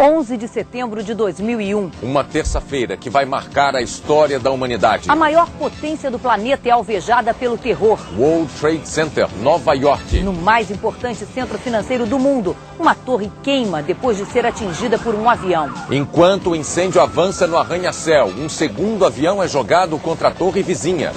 11 de setembro de 2001. Uma terça-feira que vai marcar a história da humanidade. A maior potência do planeta é alvejada pelo terror. World Trade Center, Nova York. No mais importante centro financeiro do mundo, uma torre queima depois de ser atingida por um avião. Enquanto o incêndio avança no arranha-céu, um segundo avião é jogado contra a torre vizinha.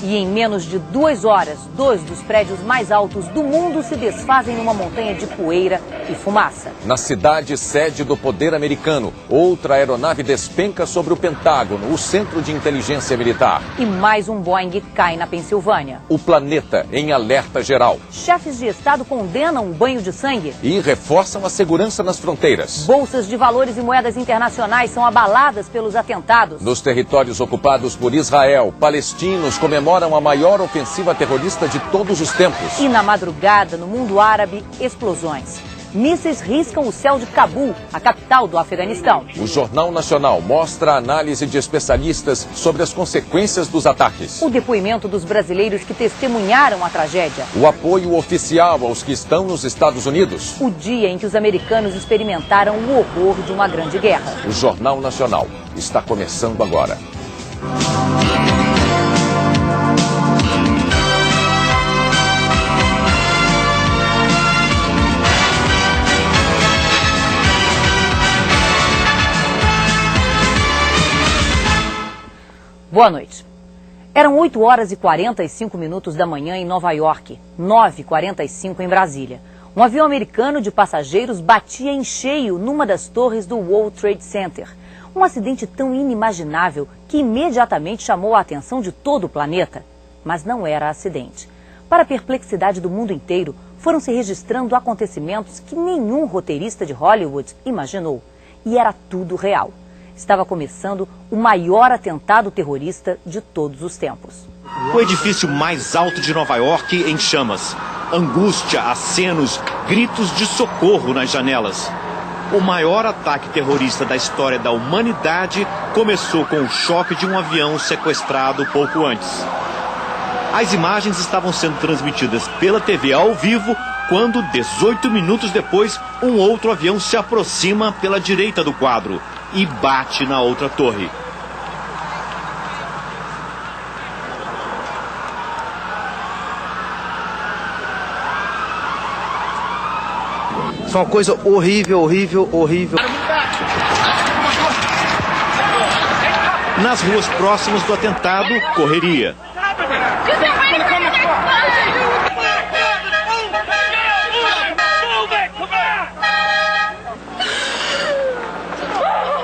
E em menos de 2 horas, 2 dos prédios mais altos do mundo se desfazem numa montanha de poeira e fumaça. Na cidade sede do poder americano, outra aeronave despenca sobre o Pentágono, o centro de inteligência militar. E mais um Boeing cai na Pensilvânia. O planeta em alerta geral. Chefes de Estado condenam o banho de sangue. E reforçam a segurança nas fronteiras. Bolsas de valores e moedas internacionais são abaladas pelos atentados. Nos territórios ocupados por Israel, palestinos comemoram a maior ofensiva terrorista de todos os tempos. E na madrugada, no mundo árabe, explosões. Mísseis riscam o céu de Cabul, a capital do Afeganistão. O Jornal Nacional mostra a análise de especialistas sobre as consequências dos ataques. O depoimento dos brasileiros que testemunharam a tragédia. O apoio oficial aos que estão nos Estados Unidos. O dia em que os americanos experimentaram o horror de uma grande guerra. O Jornal Nacional está começando agora. Boa noite. Eram 8 horas e 45 minutos da manhã em Nova York, 9h45 em Brasília. Um avião americano de passageiros batia em cheio numa das torres do World Trade Center. Um acidente tão inimaginável que imediatamente chamou a atenção de todo o planeta. Mas não era acidente. Para a perplexidade do mundo inteiro, foram se registrando acontecimentos que nenhum roteirista de Hollywood imaginou. E era tudo real. Estava começando o maior atentado terrorista de todos os tempos. O edifício mais alto de Nova York em chamas. Angústia, acenos, gritos de socorro nas janelas. O maior ataque terrorista da história da humanidade começou com o choque de um avião sequestrado pouco antes. As imagens estavam sendo transmitidas pela TV ao vivo quando, 18 minutos depois, um outro avião se aproxima pela direita do quadro e bate na outra torre. Isso é uma coisa horrível, horrível, horrível. Nas ruas próximas do atentado, correria.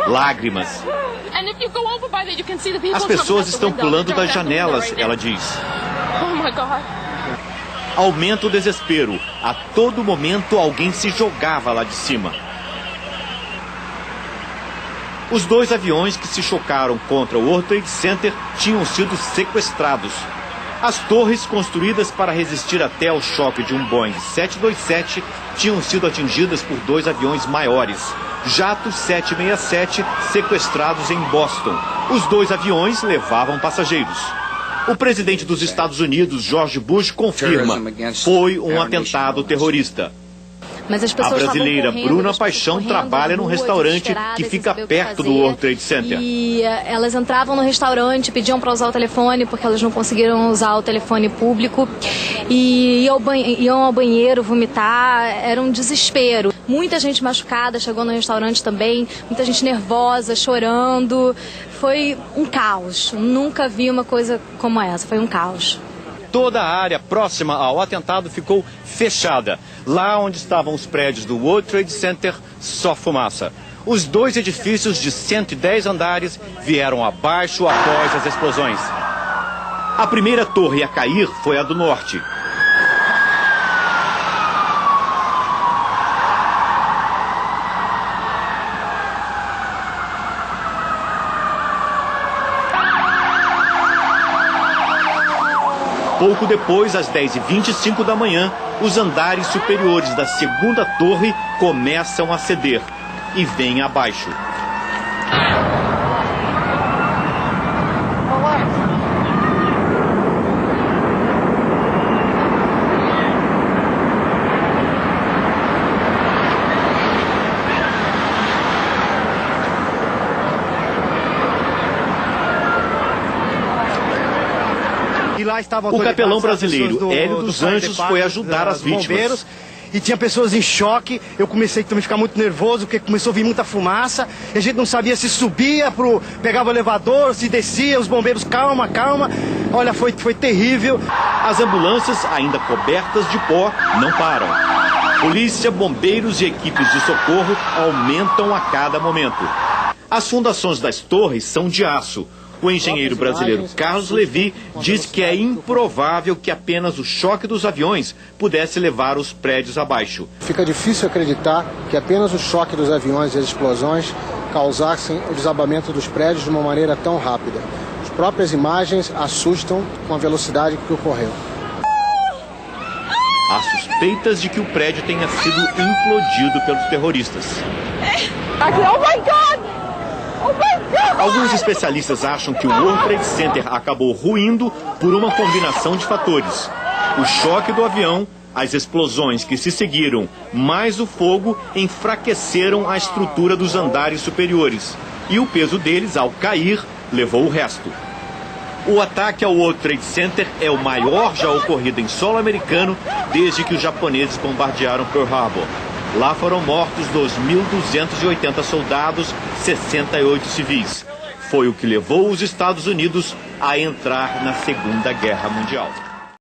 Lágrimas. As pessoas estão pulando das janelas, ela diz. Aumenta o desespero. A todo momento alguém se jogava lá de cima. Os 2 aviões que se chocaram contra o World Trade Center tinham sido sequestrados. As torres, construídas para resistir até ao choque de um Boeing 727, tinham sido atingidas por 2 aviões maiores. Jatos 767 sequestrados em Boston. Os 2 aviões levavam passageiros. O presidente dos Estados Unidos, George Bush, confirma: foi um atentado terrorista. Mas as A pessoas brasileira Bruna Paixão trabalha num restaurante que fica perto do World Trade Center. E elas entravam no restaurante, pediam para usar o telefone porque elas não conseguiram usar o telefone público. E iam ao banheiro vomitar, era um desespero. Muita gente machucada chegou no restaurante também, muita gente nervosa, chorando. Foi um caos. Nunca vi uma coisa como essa, foi um caos. Toda a área próxima ao atentado ficou fechada. Lá onde estavam os prédios do World Trade Center, só fumaça. Os 2 edifícios de 110 andares vieram abaixo após as explosões. A primeira torre a cair foi a do norte. Pouco depois, às 10h25 da manhã, os andares superiores da segunda torre começam a ceder e vêm abaixo. lá estavam o capelão brasileiro Hélio dos Anjos foi ajudar as vítimas. Bombeiros, e tinha pessoas em choque. Eu comecei também a ficar muito nervoso, porque começou a vir muita fumaça. E a gente não sabia se subia, pegava o elevador, se descia. Os bombeiros, calma, calma. Olha, foi terrível. As ambulâncias, ainda cobertas de pó, não param. Polícia, bombeiros e equipes de socorro aumentam a cada momento. As fundações das torres são de aço. O engenheiro brasileiro Carlos Levi diz que é improvável que apenas o choque dos aviões pudesse levar os prédios abaixo. Fica difícil acreditar que apenas o choque dos aviões e as explosões causassem o desabamento dos prédios de uma maneira tão rápida. As próprias imagens assustam com a velocidade que ocorreu. Há suspeitas de que o prédio tenha sido implodido pelos terroristas. Oh my God! Alguns especialistas acham que o World Trade Center acabou ruindo por uma combinação de fatores. O choque do avião, as explosões que se seguiram, mais o fogo enfraqueceram a estrutura dos andares superiores. E o peso deles, ao cair, levou o resto. O ataque ao World Trade Center é o maior já ocorrido em solo americano desde que os japoneses bombardearam Pearl Harbor. Lá foram mortos 2.280 soldados, 68 civis. Foi o que levou os Estados Unidos a entrar na Segunda Guerra Mundial.